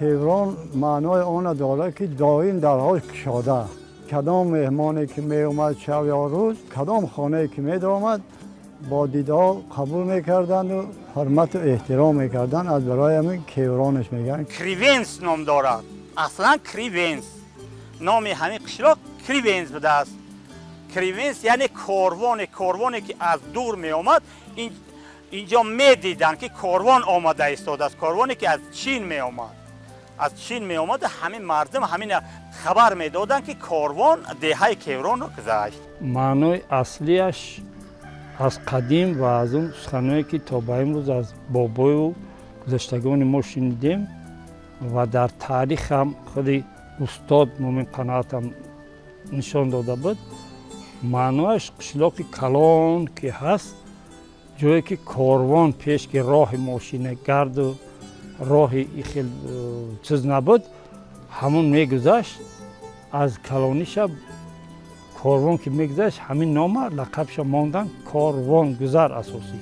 کیوران معنای آن داره که دائم در حال کشاده. کدام مهمانی که می اومد شب یا روز، کدام خانه که می آمد با دیدار قبول میکردند و حرمت و احترام میکردند. از برای همین کیورانش میگن. کریونس نام دارد. اصلا کریونس نام همین قشلاق کریونس بوده است. کریونس یعنی کاروانی که از دور می آمد اینجا می دیدن که کاروان آمده ایستاده است. کاروانی که از چین می آمد، از چین می آمد، همین مردم همین خبر می دادن که کاروان دهه کیوران رو گذشت. معنای اصلیش از قدیم و از اون سخنایی که تا به امروز از بابای و گذشتگان ما شنیدیم و در تاریخ هم خود استاد مومن قناعت هم نشان داده بود. معنایش قشلاق کلان که هست، جایی که کاروان پیش که راه ماشین گرد و راه خیلی چیز نبود، همون میگذشت. از کلانیش کاروان که میگذشت همین نام لقبش ماندن کاروان گذر اساسی.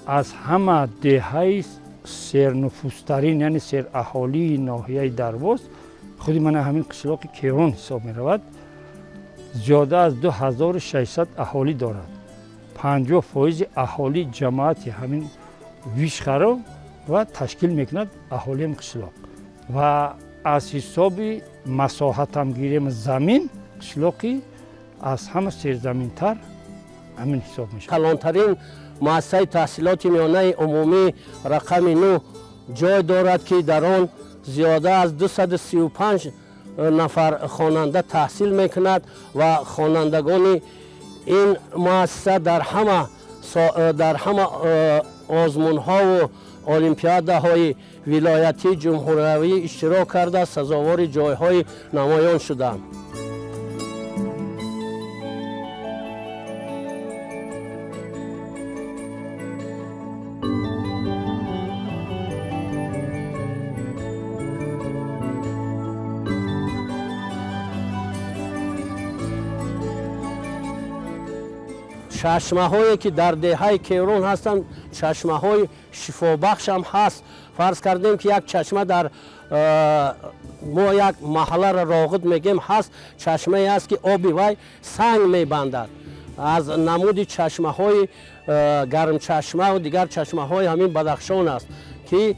از همه دهه سرنفوذترین یعنی سر اهالی ناحیه درواز خودی من همین قشلاق کیوران حساب می رود. زیاده از 2600 اهالی دارد. 50% اهالی جماعت همین ویشخرا و تشکیل میکند اهالی هم قشلاق. و از حساب مساحت هم گیریم زمین، قشلاقی از همه سرزمین تر همین حساب میشه. کلانترین مؤسسه تحصیلات میانه عمومی رقم 9 جای دارد که در آن زیاده از 235 نفر خواننده تحصیل میکند و خوانندگان این مؤسسه در همه آزمون ها و المپیاده های ولایتی جمهوری اشتراک کرده سزاوار جای های نمایان شدند. چشمه هایی که در دهه کیوران هستند چشمه های شفابخش هم هست. فرض کردیم که یک چشمه در ما یک محله را راغد میگیم هست، چشمه است که آبی وی سنگ میبندد. از نمود چشمه های گرم چشمه و دیگر چشمه های همین بدخشان است که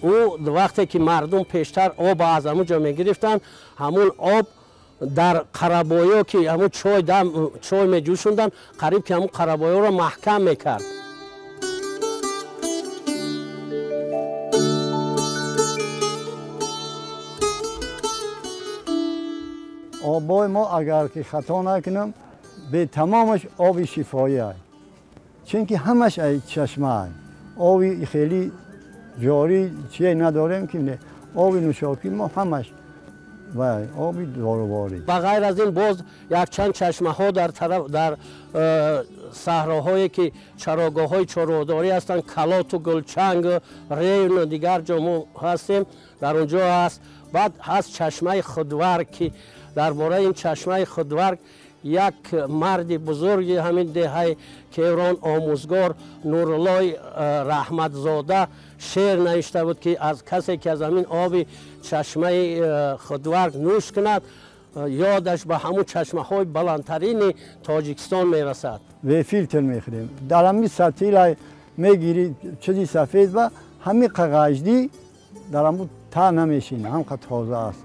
او وقتی که مردم پیشتر آب از همونجا میگرفتند، همون آب در قربایا که همون چای می جوشوندن قریب که همون قربایا را محکم میکرد. آبای ما اگر که خطا نکنم به تمامش آب شفایی است، چون که همش ای چشمه است. آبی خیلی جاری چیزی نداریم که آب نوشابه ما همش و آبی داروباری. بغیر از این باز یک چند چشمه ها در صحراهایی که چراگاه های چروداری هستند، کلات و گلچنگ ریون و دیگر جا ما هستیم در اونجا هست. بعد هست چشمه خودورگ که درباره این چشمه خودورگ یک مرد بزرگی همین دهه کیوران آموزگار نورالله رحمتزاده شعر نوشته بود که از کسی که از همین آب چشمه خودورگ نوش کند یادش به همون چشمه های بلندترین تاجیکستان میرسد. و فیلتر میخوریم در همین ستیل میگیری چیزی سفید و همین قغجدی در همون تا نمیشینه، هم تازه است.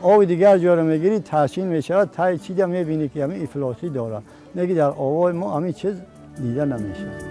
آب دیگر جا رو میگیری تحسین میشود، تای چیزی میبینی که همین افلاسی داره، میگی در آبای ما همین چیز دیده نمیشه.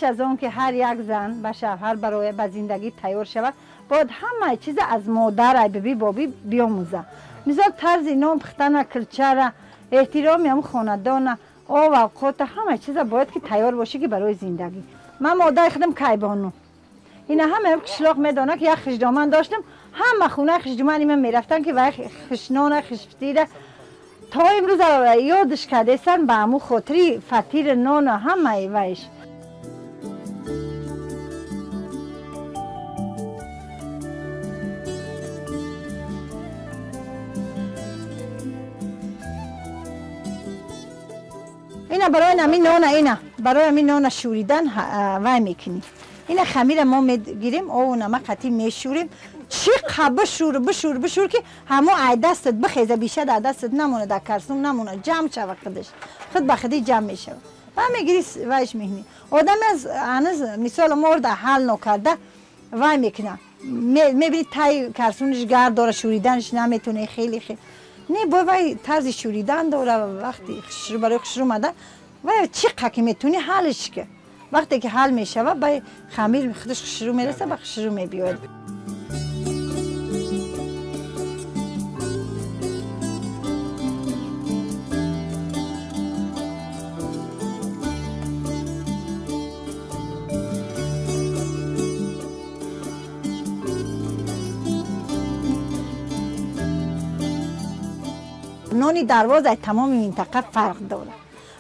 پیش از اون که هر یک زن به شوهر برای به زندگی تیار شود باید همه چیز از مادر ببی بابی بیاموزه. مثال طرز نام پختن، کلچر، احترام هم خاندان، آب و اوقات، همه چیز باید که تیار باشه که برای زندگی. من مادر خودم کیبانو اینا همه کشلاق میدانه که یک خشدامن داشتم، همه خونه خشدامن من میرفتن که وای خشنان خشفتیره تا امروز یادش کرده سن به امو خاطری فطیر نان همه وایش. اینا برای نمی نان، اینا برای می نان شوریدن وای میکنیم. اینا خمیر ما میگیریم او نمک قطعی میشوریم، چقدر بشور که همو ای دستت بخیزه بیشه در دستت نمونه، در کرسون نمونه، جمع شود خودش خود به خودی جمع میشه و میگیری وایش میکنی. آدم از مثال مرد حل نکرده وای میکنه، میبینی تای کرسونش گرد داره، شوریدنش نمیتونه، خیلی نه وای طرز شوریدن داره. وقتی برای خشر اومده وای چقدر که میتونی حلش که وقتی که حل میشه و با خمیر خودش خشرو میرسه با خشرو میبیاد. نانی درواز از تمام منطقه فرق داره.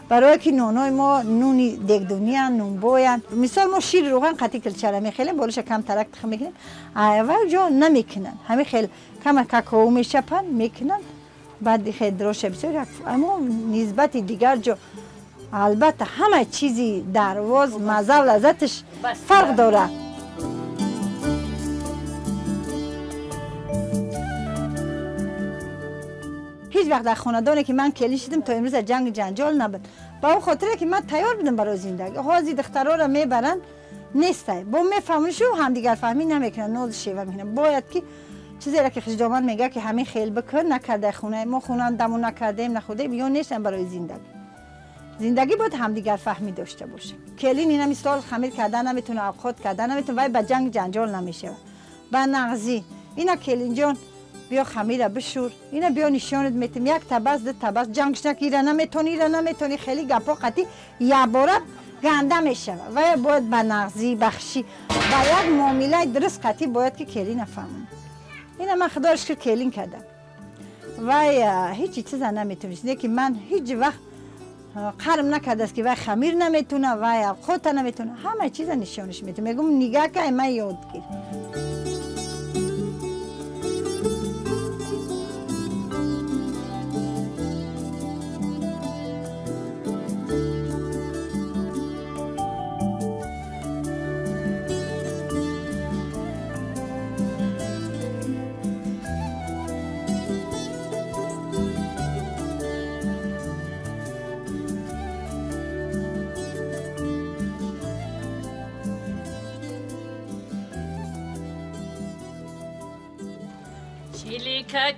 برای که نونای ما نونی دگدونی هن، نون بوی هن. مثال ما شیر روغن قطعی کلچره میخیلیم، بالوش کم ترک تخم میکنیم، و جا نمیکنن. همین خیل کم کاکائو میشپن میکنن، بعد خیل دروشه بسیار. اما نسبت دیگر جا البته همه چیزی درواز مزه و لذتش فرق داره. هیچ وقت در خاندانی که من کلی شدم تا امروز جنگ جنجال نبود. با اون خاطره که من تیار بودم برای زندگی. حاضی دخترها را میبرن نیسته. با میفهمونشو هم دیگر فهمی نمیکنن، ناز شیوه میکنن. باید که چیزی را که خشدامن میگه که همین خیل بکن نکرده خونه ما خونه دمون نکردیم نخودیم یا نیستن برای زندگی. زندگی باید هم دیگر فهمی داشته باشه. کلی اینا مثال خمیر کردن نمیتونه، اوقات کردن نمیتونه، وای با جنگ جنجال نمیشه. با نغزی اینا کلین جان بیا خمیر بشور، اینا بیا نشانت میتم، یک تبس دو تبس جنگش نکیره نمیتونی خیلی گپا قطعی یه باره گنده میشه و باید به نغزی بخشی با یک معامله درست قطعی باید که کلی نفهمون. اینا من خداش که کلین کردم و هیچ چیز نمیتونی که من هیچ وقت قرم نکرده است که وای خمیر نمیتونه وای خودت نمیتونه، همه چیز نشانش میتونه. میگم نگاه که من یاد گیر.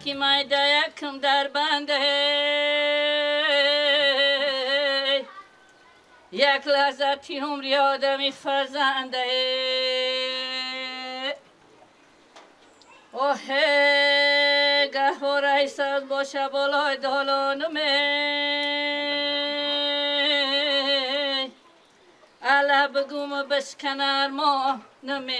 که مایده یکم در بنده یک لحظتی عمری آدمی فرزنده اوه گهواره ایساز باشه بالای دالانمه علا بگوم و بشکنر ما نمه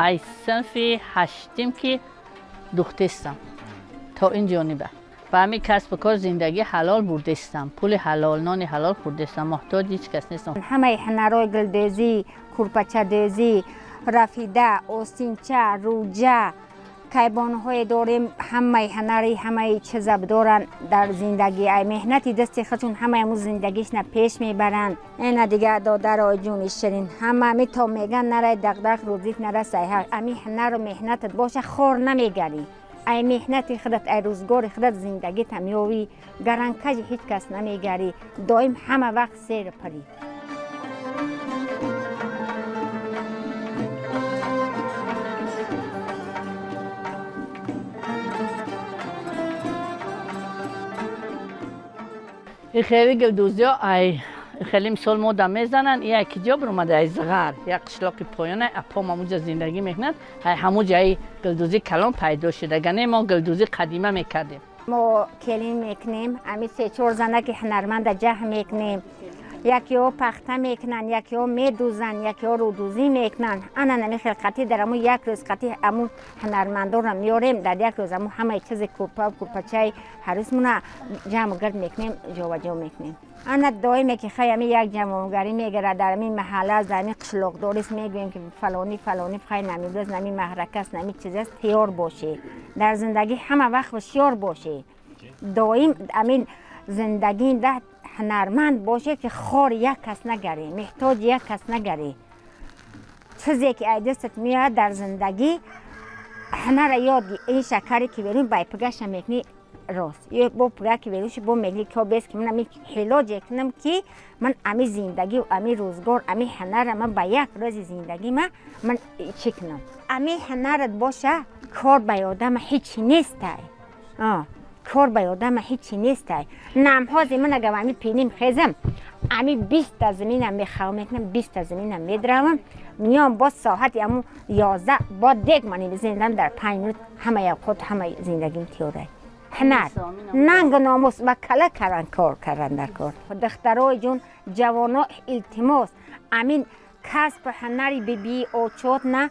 ای صنفی هشتم که دختستم تا این جانبه و همین کسب و کار زندگی حلال بردستم، پول حلال نان حلال خوردستم، محتاج هیچ کس نیستم. همه هنرهای گلدوزی، کورپچه دوزی، رفیده، آستینچه، روجه، کیبانهای داریم. همه هنری همه چیز دارن در زندگی. ای مهنتی دستی خودشون همه امروز زندگیش پیش میبرن. این دیگه دادر آی جون شیرین همه می تا میگن نره دغدغ روزیت نره سیحق. امی هنر و مهنتت باشه خور نمیگری. ای مهنت خودت ای روزگار خودت زندگی تمیاوی گرانکج هیچ کس نمیگری دائم همه وقت سیر پری. این خیلی گلدوزی ها ای خیلی مثال مودا میزنن این یکی جا برمده ای زغر یک قشلاق پایانه اپا همونجا زندگی میکنند همونجا ای گلدوزی کلان پیدا شده گنه ما گلدوزی قدیمه میکردیم. ما کلین میکنیم امی 3-4 زنه که هنرمند جه میکنیم یکی ها پخته میکنن یکی ها میدوزن یکی ها رودوزی میکنن انا نمی خلقتی در امو یک روز قطعی امو هنرمندا را میاریم در یک روز امو همه چیز کورپا و کورپاچه هر روز مونه جمع گرد میکنیم جا میکنیم. انا دائمی که خیلی یک جمع گری میگره در این محله از در این قشلاق داریست میگویم که فلانی فلانی خیلی نمیدوز نمی محرک است نمی چیز است تیار باشه در زندگی همه وقت هوشیار باشه دائم امین زندگی ده هنرمند باشه که خار یک کس نگری محتاج یک کس نگری چیزی که ای دستت میاد در زندگی هنر یاد این شکری که بریم بای پگش میکنی راست یک با پگه که بروش با میگی که بیس که من امی حلاج کنم که من امی زندگی و امی روزگار امی هنر من با یک روز زندگی من چی کنم امی هنرت باشه کار به آدم هیچی نیست کار به آدم هیچی نیست نمهازی من اگر امی پینیم خیزم امی 20 تا زمینم میخوام میکنم 20 تا زمینم میدروم میام با ساعت امو 11 با دیگ منی بزندم در 5 منوت همه خود همه زندگیم تیوره هنر ننگ ناموس و کله کردن کار کردن در کار دخترای جون جوانا التماس امین کسب هنری بی اوچوت نه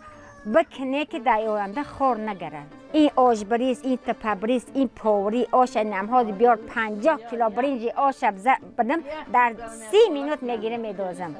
بکنه که در آینده خور نگرن این آشبریست این تپبریست این پاوری آش نمهاد بیار 50 کیلو برنج آش بدم در 30 مینوت میگیره میدازم.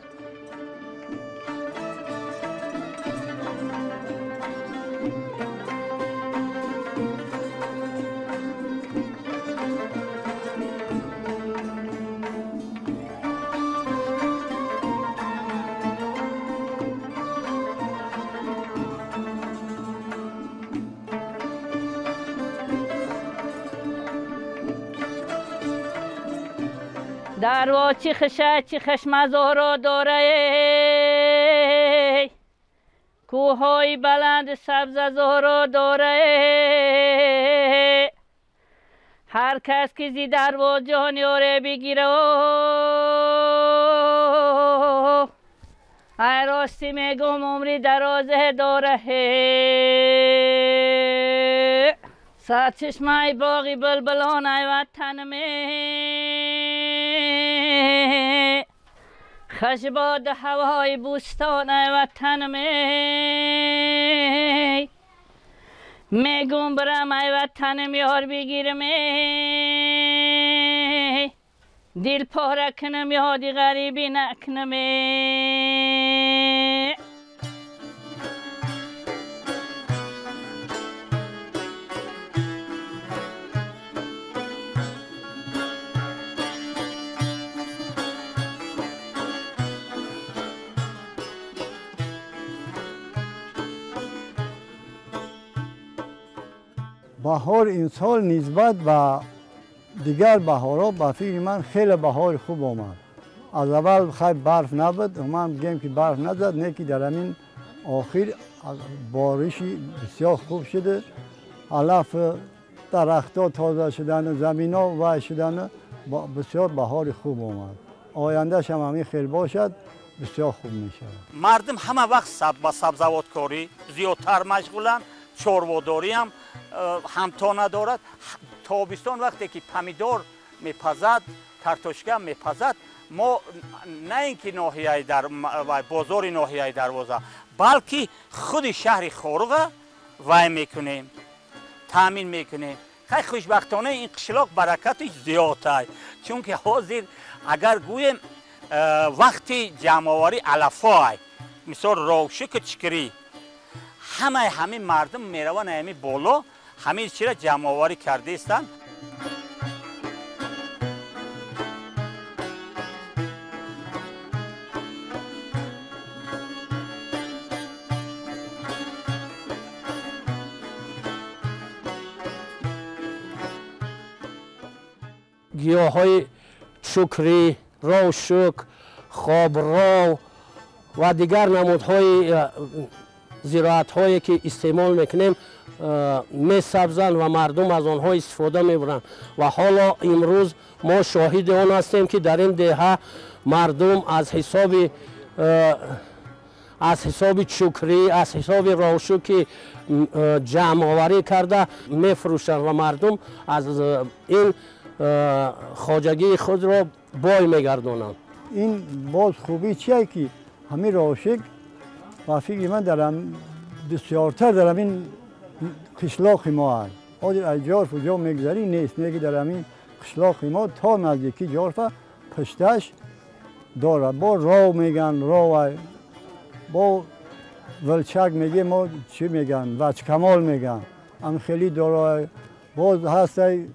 دروا چی خشه چی خشم زهرا داره کوههای بلند سبز زهرا داره هر کس که زی دروا جانیاره بگیره ای راستی میگم عمری درازه داره سرچشمه باغی بلبلان ای وطنمه خشباد هوای بوستان وطن میگم برم ای وطنم یار بگیرم دل پاره کنم یادی غریبی نکنم بهار این سال نسبت به دیگر بهارها به فکر من خیلی بهار خوب آمد. از اول خیلی برف نبود، من میگم که برف نزد، نه که در همین آخر بارشی بسیار خوب شده. علف درختها تازه شدن، زمینا وای شدن، بسیار بهار خوب آمد. آیندهش هم همین خیلی باشد بسیار خوب میشه. مردم همه وقت با سبزوات کاری زیادتر مشغولن، چارواداری هم همتا ندارد. تابستان وقتی که پمیدار میپزد، کارتوشکا میپزد، ما نه اینکه ناحیه در بازار ناحیه دروازه بلکه خود شهر خارق وای میکنیم، تامین میکنیم. خیلی خوشبختانه این قشلاق برکتش زیاده، چون که حاضر اگر گویم وقتی جمع‌آوری علفای مثال روشک چکری همه مردم میروند همین بالا همین چیز را جمع‌آوری کرده استند. گیاهای شکری، روشک، خوابرو و دیگر نمودهای زراعت هایی که استعمال میکنیم میسبزند و مردم از آنها استفاده میبرند و حالا امروز ما شاهد آن هستیم که در این دهه مردم از حساب چکری، از حساب روشک جمع آوری کرده میفروشند و مردم از این خواجگی خود را بای میگردانند. این باز خوبی چیه که همین روشک و فکر من درم بسیارتر در این قشلاق ما هست. آدر از جارف و جا میگذری نیست، میگه در این قشلاق ما تا نزدیکی جارف پشتش داره. با رو میگن، رو با ولچک میگه، ما چی میگن، وچ کمال میگن. هم خیلی داره. باز هسته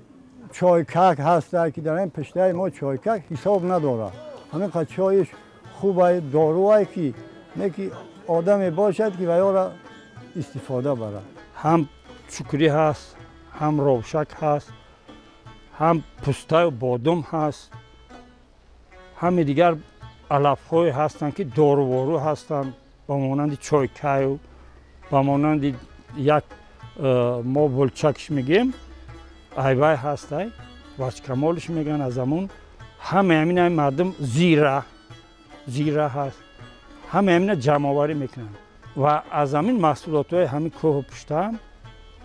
چایکک هسته که در این پشته ما چایکک حساب نداره. همین قد چایش خوبه، داروه که میگه آدمی باشد که ویا را استفاده بره. هم چکری هست، هم روشک هست، هم پسته و بادم هست، هم دیگر علف های هستند که دارووارو هستند با مانند چایکای و با مانند یک ما ولچکش میگیم ایوای هست، وچ کمالش میگن. از همون همه همین مردم زیره هست، همه همین جمع آوری میکنن و از همین محصولات های همین کوه و پشته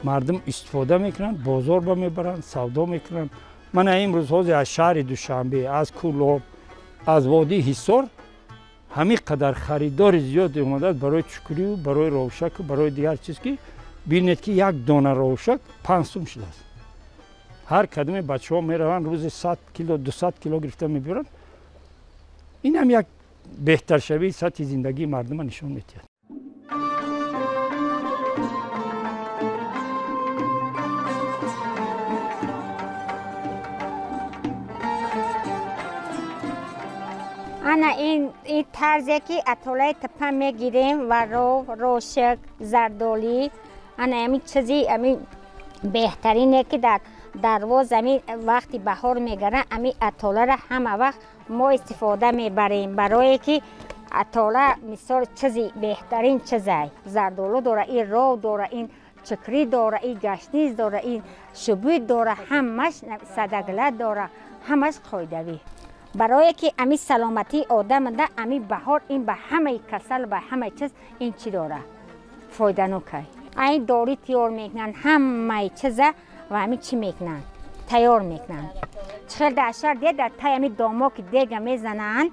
مردم استفاده میکنن، بازار با میبرن، سودا میکنن. من امروز از شهر دوشنبه، از کولاب، از وادی حصار همین قدر خریدار زیاد اومده برای چکری و برای روشک و برای دیگر چیز که بینید که یک دانه روشک 5 سوم شده است. هر کدوم بچه ها میروند روز 100 کیلو 200 کیلو گرفته میبرن. این هم یک بهتر شوی سطح زندگی مردم نشون میده. انا این طرزی که اتوله تپه میگیریم و روشک، زردولی، انا همین چیزی همین بهترینه که در واز همین وقتی بهار میگره همین اتوله را همه وقت ما استفاده میبریم برای که اتوله مثال چیزی بهترین چیزه. زردولو داره، این رو داره، این چکری داره، این گشنیز داره، این شبوت داره، همش صدگله داره، همش قایدوی. برای که امی سلامتی آدم ده امی بهار این به همه کسل به همه چیز این چی داره فایده نوکه. این داری تیار میکنن همه چیزه و امی چی میکنن تیار میکنن. چخیل داشتر دید در تای امی دامو که دیگ میزنن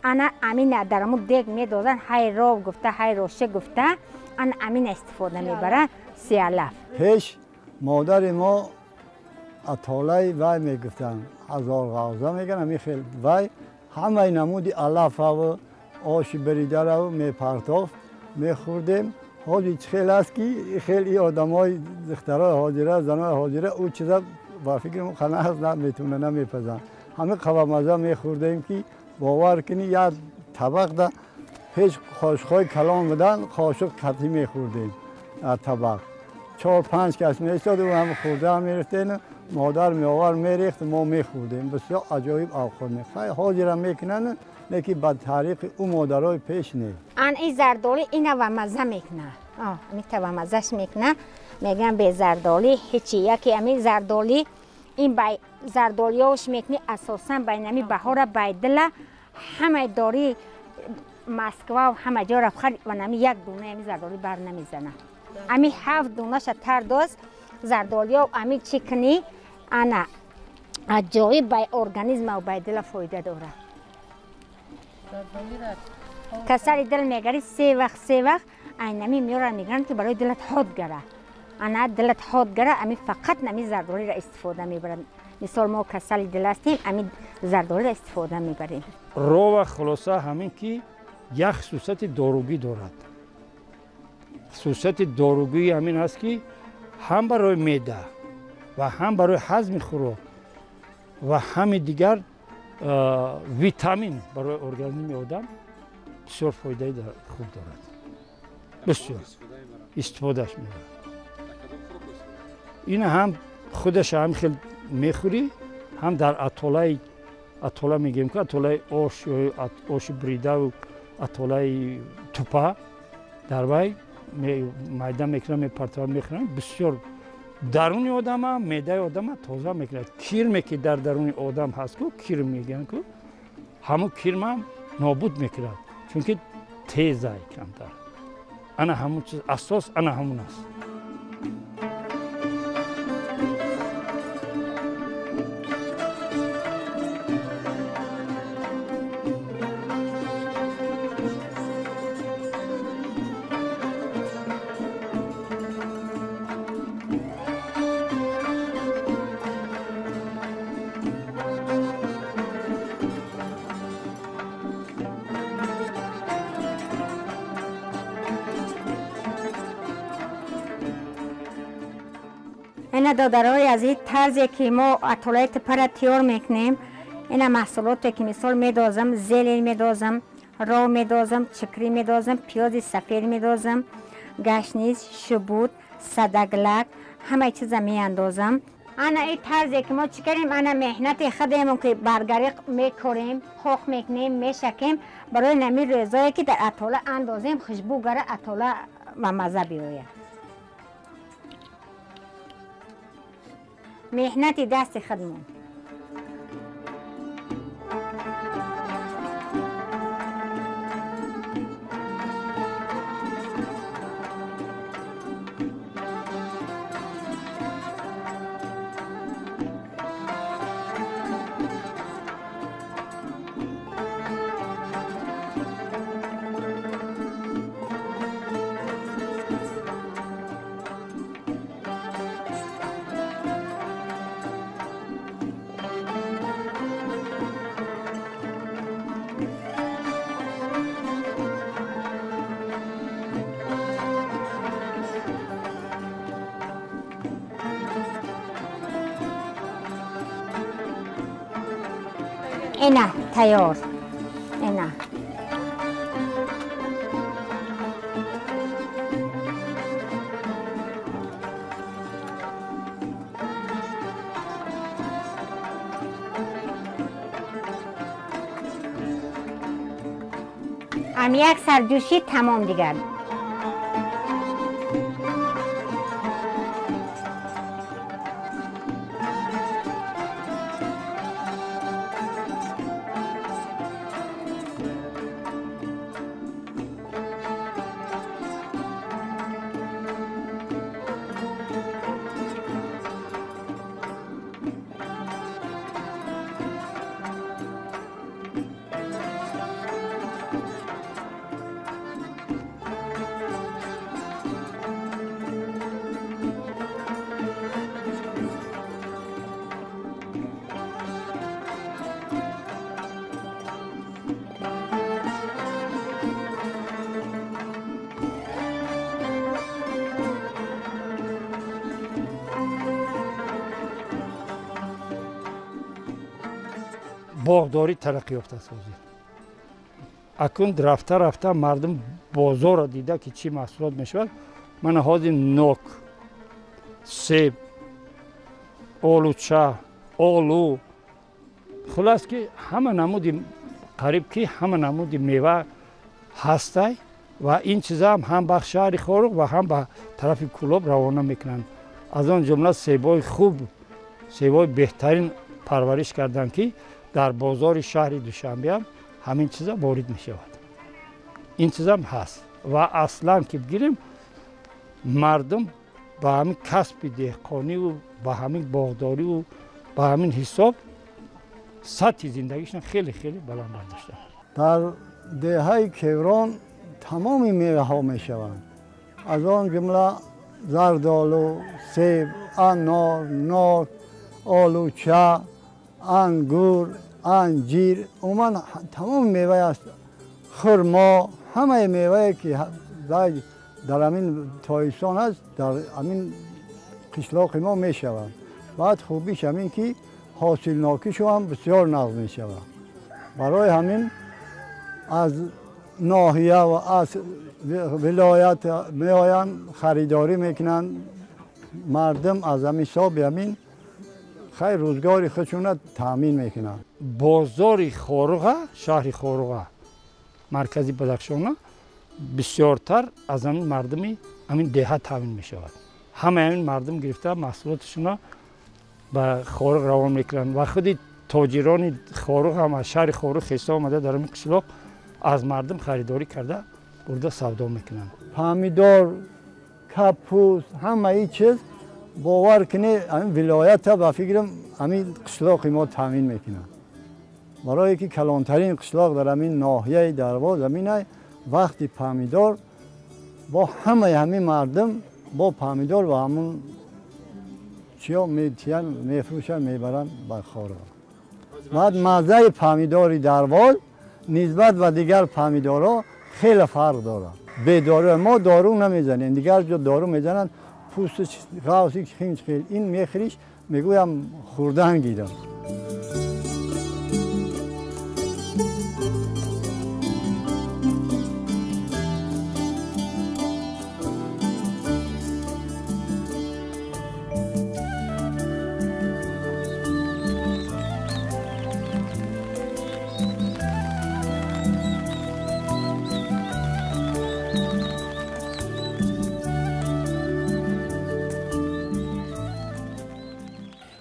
انا امین درمو دیگ میدازن، های رو گفته های روشه گفته انا امین استفاده میبرن سیالف. پیش مادر ما اتاله وای میگفتن، هزار غوزه میگن، همی خیلی وای همه نمودی علف و آش بریده رو میپرتاف میخوردیم. حالی خیلی است که خیلی آدم های دخترای حاضره، زنای حاضره او چیزا با فکر خانه هست نمیتونه نمیپزن. همه قوامزه میخوردیم که باور کنی یک طبق ده پیش قاشقای کلان بدن، قاشق خطی میخوردیم طبق. 4-5 کس میستاد و هم خورده هم میرفتین، مادر میآور میریخت ما میخوردیم. بسیار عجایب اوقات میخواه حاضر میکنن لیکن با طریق اون مادرای پیش نه. این زردولی اینا و مزه میکنه، میتونه و مزهش میکنه. میگن به زردولی هیچی، یکی همین زردولی این بای زردولیاش میکنی اساسا بینمی بهار بایدله همه داری مسکو و همه جا رفت و نمی یک دونه همین زردولی بر نمیزنه. امی 7 دونه شتر دوز زردالیا و امی چیکنی انا عجایب بای ارگانیسم و بای دل فایده داره. کسری دل میگری 3 وقت اینمی میارن میگن که برای دلت حاد گره. انا دلت حاد گره امی فقط نمی زردالی را استفاده میبرم. مثال ما کسری دل هستیم امی زردالی را استفاده میبریم. رو و خلاصه همین که یک خصوصیت داروگی دارد. خصوصیت داروگی همین است که هم برای معده و هم برای هضم خوراک و هم دیگر ویتامین برای ارگانیسم آدم بسیار فایده خوب دارد. بسیار استفادهش می‌کنه. این هم خودش هم خیلی میخوری، هم در اتوله میگیم که اتوله اوش یا اوش بریده و اتوله توپا در وی майда мекунам мепартава мекунам бисёр даруни одама меъдаи одама тоза мекунад кирме ки дар даруни одам ҳаст ку кир мегӯянд ку ҳамун кирмам нобуд мекунад чунки тезай камтар ана ҳамун чиз асос ана ҳамун аст اینا دادرای از این طرزی که ما اتوله تپر تیار میکنیم اینا محصولاتی که مثال میدازم زلیل میدازم رو میدازم چکری میدازم پیاز سفید میدازم گشنیز شبوت صدگلک همه چیز میاندازم انا این طرزی که ما چی کردیم انا مهنت خودمون که برگریق میکوریم خوخ میکنیم میشکیم برای نمی رضایی که در اتوله اندازیم خوشبوگره اتوله و مزه بیاید مهنت دست خودمون اینا تیار اینا هم یک سرجوشی تمام دیگر باغداری ترقی یافته سازی اکنون رفته مردم بازار را دیده که چی محصولات میشود من حاضر نوک سیب آلوچه آلو خلاص که همه نمودی قریب که همه نمودی میوه هسته و این چیزا هم به شهر خارق و هم به طرف کلوب روانه میکنند از آن جمله سیبای خوب سیبای بهترین پرورش کردن که در بازار شهر دوشنبه هم همین چیزا وارد می شود این چیزا هم هست و اصلا که بگیریم مردم با همین کسب دهقانی و با همین باغداری و با همین حساب سطح زندگیشون خیلی خیلی بلند برداشتن در دههای کیوران تمام میوه ها می شوند از آن جمله زردآلو، سیب، انار، نار، آلوچه، انگور، انجیر عموما تمام میوه است خرما همه میوه که در همین تایستان است در همین قشلاق ما می شوند بعد خوبیش همین که حاصلناکیش هم بسیار نقض می شود برای همین از ناحیه و از ولایت می آیند خریداری میکنند مردم از همین حساب همین خیر روزگاری خودشون تامین میکنن. بازار خوروغا، شهر خوروغا مرکزی بدخشان بسیارتر از همین مردمی همین دهات تامین میشود. همه همین مردم گرفته محصولاتشون به خوروغ روان میکنن و خودی تاجران خوروغ هم از شهر خوروغ خسته آمده در این قشلاق از مردم خریداری کرده برده سودا میکنن. پامیدور، کپوس، همه این چیز باور کنه همین ولایت با فکرم همین قشلاق ما تامین میکنن. برای که کلانترین قشلاق در همین ناحیه درواز زمینه وقتی پامیدور با همه مردم با پامیدور و همون چیا میتین میفروشن میبرن به خوروغ. بعد مزه پامیدوری درواز نسبت به دیگر پامیدورها خیلی فرق داره. به دارو ما دارو نمیزنیم، دیگر جو دارو میزنن پوست غاوسی خیلی این میخریش میگویم خوردن گیرم.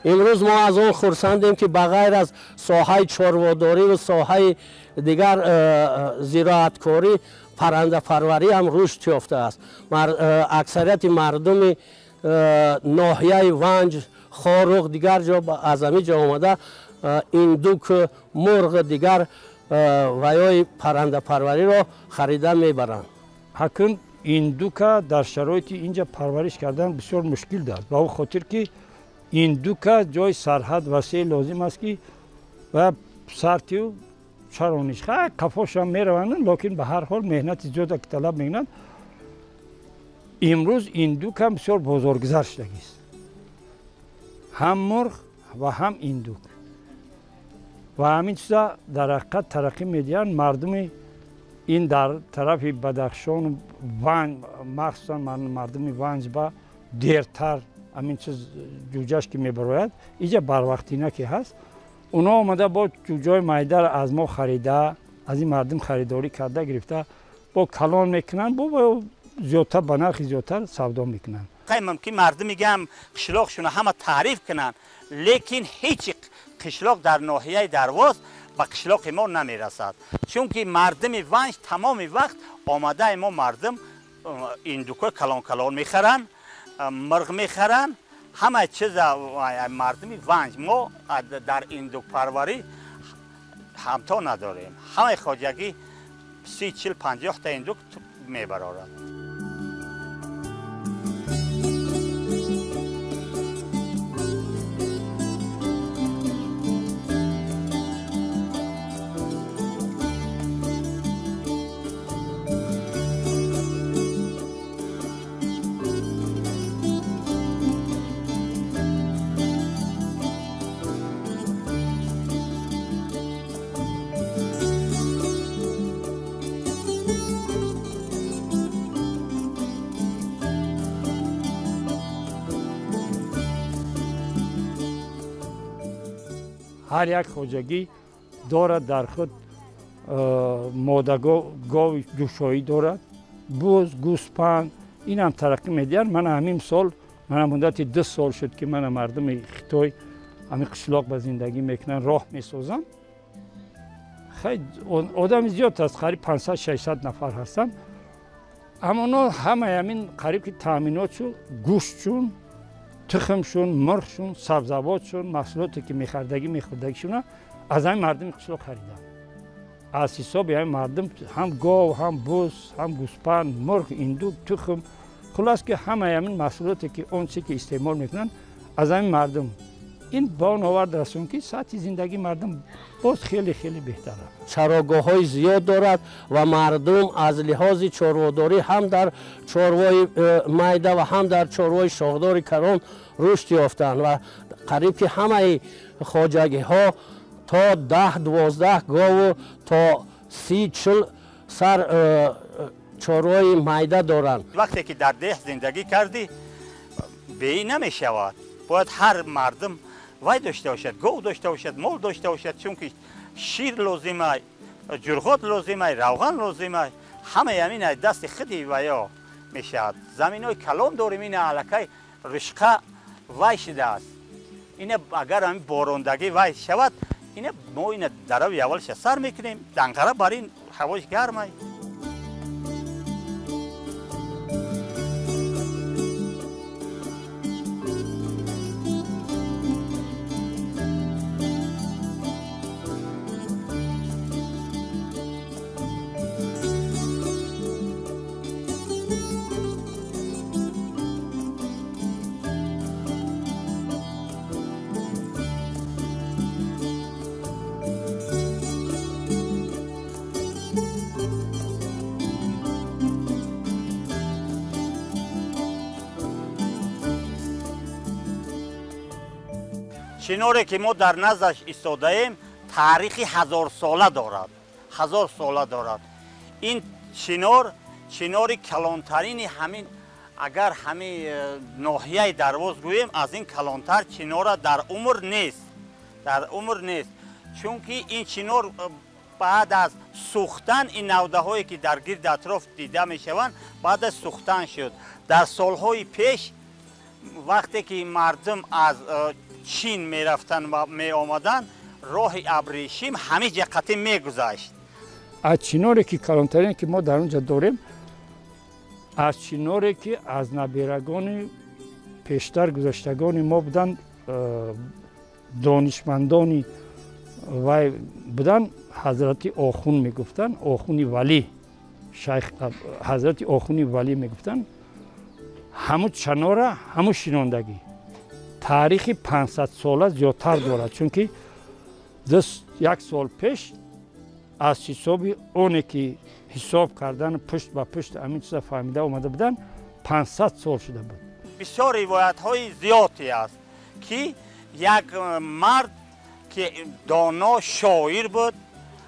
امروز ما از اون خرسندیم که بغیر از ساحه چرواداری و ساحه دیگر زراعتکاری پرنده پروری هم رشد یافته است. اکثریت مردم ناحیه ونج، خوروغ دیگر جا از همین جا آمده ایندوک، مرغ دیگر ویای پرنده پروری را خریده میبرند. حکم ایندوکا در شرایط اینجا پرورش کردن بسیار مشکل دارد. با اون خاطر که ایندوکا جای سرحد وسیع لازم است که و سرتیو چرانش خیلی کفاش هم میروند، لیکن به هر حال مهنت زیاد که طلب میکنند. امروز ایندوک هم بسیار بزرگزر شدگی است، هم مرغ و هم ایندوک و همین چیزا در حقیقت ترقی میدهند. مردم این در طرف بدخشان ونج، مخصوصا مردم ونج با دیرتر همین چیز جوجهش که میبراید اینجا بر وقتینه که هست، اونا آمده با جوجه مایده را از ما خریده، از این مردم خریداری کرده گرفته با کلان میکنن، با زیادتر به نرخ زیادتر سودا میکنن. خیلی ممکن مردم میگم قشلاقشون همه تعریف کنن، لیکن هیچ قشلاق در ناحیه درواز به قشلاق ما نمیرسد، چون که مردم ونج تمام وقت آمده ما مردم ایندوکو کلان میخرن، مرغ میخرن، همه چیز مردم ونج. ما در ایندوک پروری همتا نداریم، همه خواجگی 30 40 50 تا ایندوک میبرارن. هر یک خواجگی دارد در خود ماده گاو جوشایی دارد، بوز، گوسپند، این هم ترقی میدهند. من همین سال، من مدت 2 سال شد که من مردم خطای همین قشلاق به زندگی میکنن، راه میسازم. خیلی آدم زیاد است، قریب 500 600 نفر هستن، اما اونا همه همین قریب که تامیناتشون، گوشتشون، تخمشون، مرغشون، سبزواتشون، محصولاتی که میخوردگیشون از همین مردم قشلاق خریدن. از حساب همین مردم هم گاو، هم بوز، هم گوسپند، مرغ، ایندوک، تخم، خلاص که همه همین محصولاتی که اون چی که استعمال میکنن از همین مردم. این با اون آورد رسون که سطح زندگی مردم باز خیلی بهتره. چراگاه‌های زیاد دارد و مردم از لحاظ چرواداری هم در چروای مایده و هم در چروای شاخدار کران رشد یافتند و قریب که همه خواجگی‌ها تا 10-12 گاو تا 30-40 سر چروای مایده دارند. وقتی که در ده زندگی کردی به این نمی شود، باید هر مردم وای داشته باشد، گو داشته باشد، مال داشته باشد، چون که شیر لازمه، جرغات لازمه، روغن لازمه، همه همین دست خودی ویا میشد. زمین های کلان داریم، این علکه رشقه وای شده است. اینه اگر همین باروندگی وای شود، اینه ما اینه درو اولش سر میکنیم، دنقره بر این هواش گرمه. چنوری که ما در نزدش ایستاده ایم تاریخی 1000 ساله دارد. 1000 ساله دارد. این چنوری کلانترین همین، اگر همین ناحیه درواز گوییم، از این کلانتر چنور در عمر نیست. در عمر نیست. چون که این چنور بعد از سوختن، این نوده هایی که در گرد اطراف دیده می شوند بعد از سوختن شد. در سالهای پیش وقتی که مردم از چین می رفتن و می آمدن، راه ابریشم همه جقتی می گذاشت. از چنوری که کلانترین که ما در اونجا داریم، از چنوری که از نبیرگان پیشتر گذشتگان ما بودن، دانشمندانی و بودن، حضرت آخون می گفتن، آخون ولی، شیخ حضرت آخون ولی می گفتن، همون چنوره همون شنوندگی تاریخی 500 ساله زیادتر دارد. چون که یک سال پیش از حسابی اونی که حساب کردن پشت به پشت همین چیزا فهمیده اومده بودن 500 سال شده بود. بسیار روایت های زیادی است که یک مرد که دانا شاعر بود،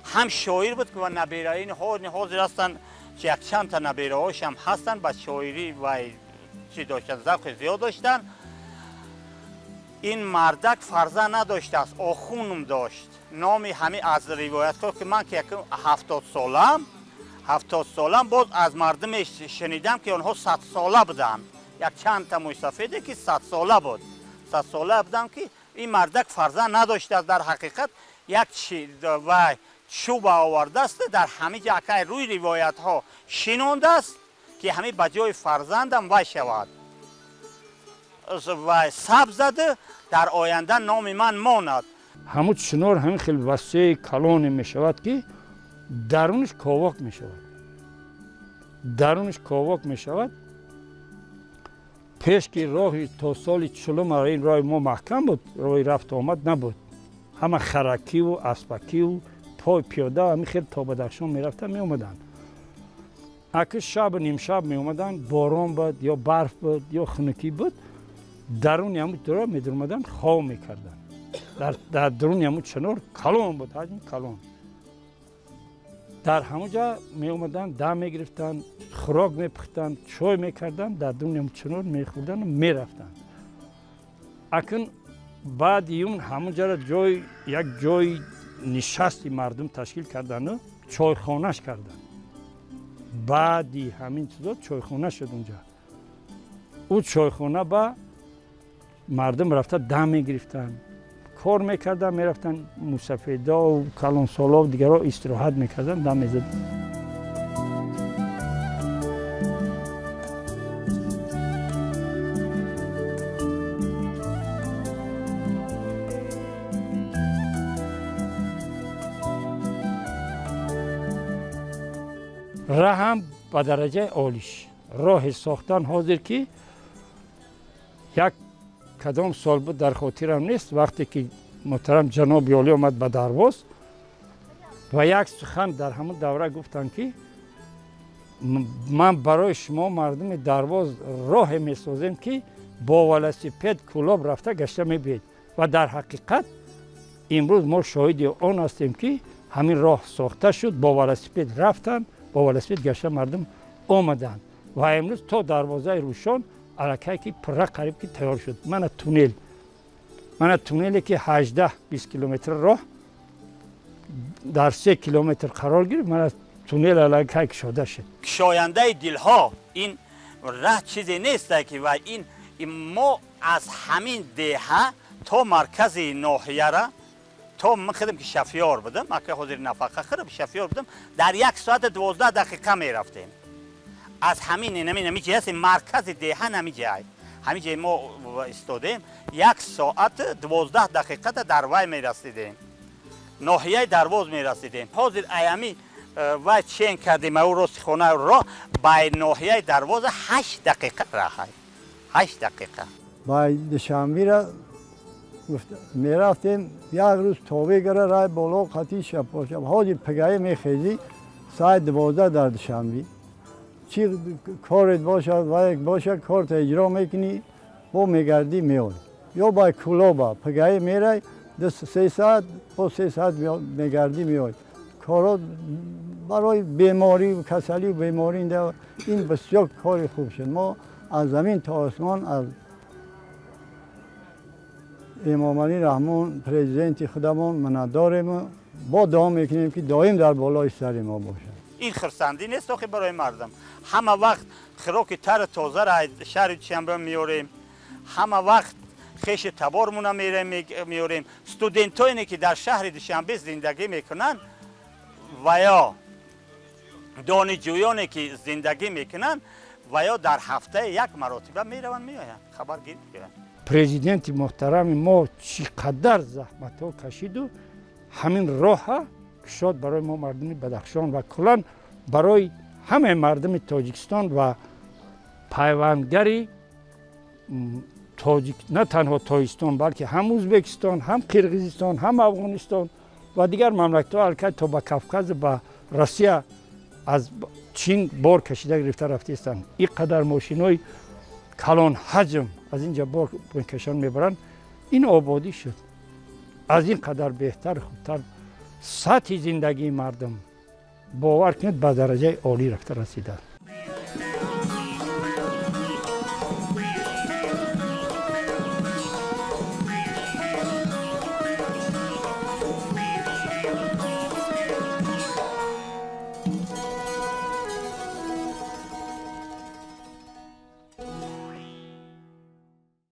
هم شاعر بود که و نبیره این حاضر هستند، یک چند تا نبیره هاش هم هستند، به شاعری و چی داشتن، ذوق زیاد داشتن. این مردک فرزند نداشته است، آخونم داشت. نامی همه از روایت ها که من که 70 سالم باز از مردم شنیدم که آنها 100 ساله بودن. یک چند تا مستفیده که 100 ساله بود، 100 ساله بودن که این مردک فرزند نداشته است. در حقیقت یک و چوب آورده است، در همه جاکای روی روایت ها شنونده است که همه بجای فرزندم وای شود و سب زده در آینده نام من ماند. همون چنور همین خیلی وسیع کلان می شود که درونش کاواک می شود. درونش کاواک می شود. پیش که راهی تا سال 40 این راه ما محکم بود، راه رفت آمد نبود. همه خرکی و اسبکی و پای پیاده همین خیلی تا بدخشان می رفتن می اومدن. اگه شب نیم شب می اومدن، باران بود یا برف بود یا خنکی بود، درون همون راه می درمدن، خواب می کردن. در درون همون چنور کلان بود، حجم کلان. در همونجا می اومدن، دم می گرفتن، خوراک می پختن، چای می کردن، در درون همون چنور می خوردن و می رفتن. اکن بعد اون همونجا را یک جای نشستی مردم تشکیل کردن و چایخانهش کردن. بعدی همین چیزا چایخانه شد اونجا. او چایخانه با مردم رفته دم می گرفتن، کار میکردن، میرفتن موسفیدا و کلانسالا و دیگرها استراحت میکردن، دم میزدن. راه هم به درجه عالیش راه ساختن حاضر که یک کدام سال بود در خاطرم نیست، وقتی که محترم جناب یالی آمد به درواز و یک سخن در همون دوره گفتن که من برای شما مردم درواز راه میسازم که با ولسیپد کلاب رفته گشته میبید و در حقیقت امروز ما شاهد آن هستیم که همین راه ساخته شد، با ولسیپد رفتن، با ولسیپد گشته مردم آمدن و امروز تا دروازه روشان الکی که پره قریب که تیار شد. من تونل من تونلی که 18-20 کیلومتر راه در 3 کیلومتر قرار گرفت. من تونل علاقه کشاده شد. کشاینده دلها این راه چیزی نیست که و این ما از همین دهه تا مرکز ناحیه را تا من خودم که شفیار بودم، من که حاضر نفقه خودم شفیار بودم، در 1 ساعت 12 دقیقه می رفتیم. از همین نمیجه هست مرکز دهه نمیجه همین جای ما استادیم 1 ساعت 12 دقیقه در وای می رسیدیم. ناحیه درواز می رسیدیم. حاضر ایامی وای چین کردیم او راست خونه را به ناحیه درواز 8 دقیقه راه 8 دقیقه. با دوشنبه را می رفتیم 1 روز تابه گره رای بالا قطعی شب باشم. حاجی پگاهی می خیزی ساعت 12 در دوشنبه. چی کارت باشد و یک باشد کارت اجرا میکنی با میگردی میای یا با کلابا پگاهی میره 3 ساعت با 3 ساعت میگردی میای. کارات برای بیماری و کسلی و بیماری این بسیار کار خوب شد. ما از زمین تا آسمان از امام علی رحمان پرزیدنت خودمون مناداریم با دعا میکنیم که دائم در بالای سر ما باشه. این خرسندی نیست که برای مردم. همه وقت خوراک تر تازه را شهر دوشنبه میاریم. همه وقت خیش تبارمون میاریم. استودنتایی که در شهر دوشنبه زندگی میکنن و یا دانشجویانی که زندگی میکنن و یا در هفته 1 مرتبه میروند میآیند خبر گیرند. پرزیدنت محترم ما چقدر زحمت ها کشید و همین راه کشاد برای ما مردم بدخشان و کلان برای همه مردم تاجیکستان و پیوندگری نه تنها تاجیکستان بلکه هم ازبکستان، هم قرقیزستان، هم افغانستان و دیگر مملکت‌ها البته تا به کافکاز و روسیه از چین بار کشیده گرفته رفته هستند. این قدر ماشین‌های کلان حجم از اینجا بار کشان میبرند. این آبادی شد. از این قدر بهتر خوبتر سطح زندگی مردم باور کنید به درجه عالی رفته رسیده.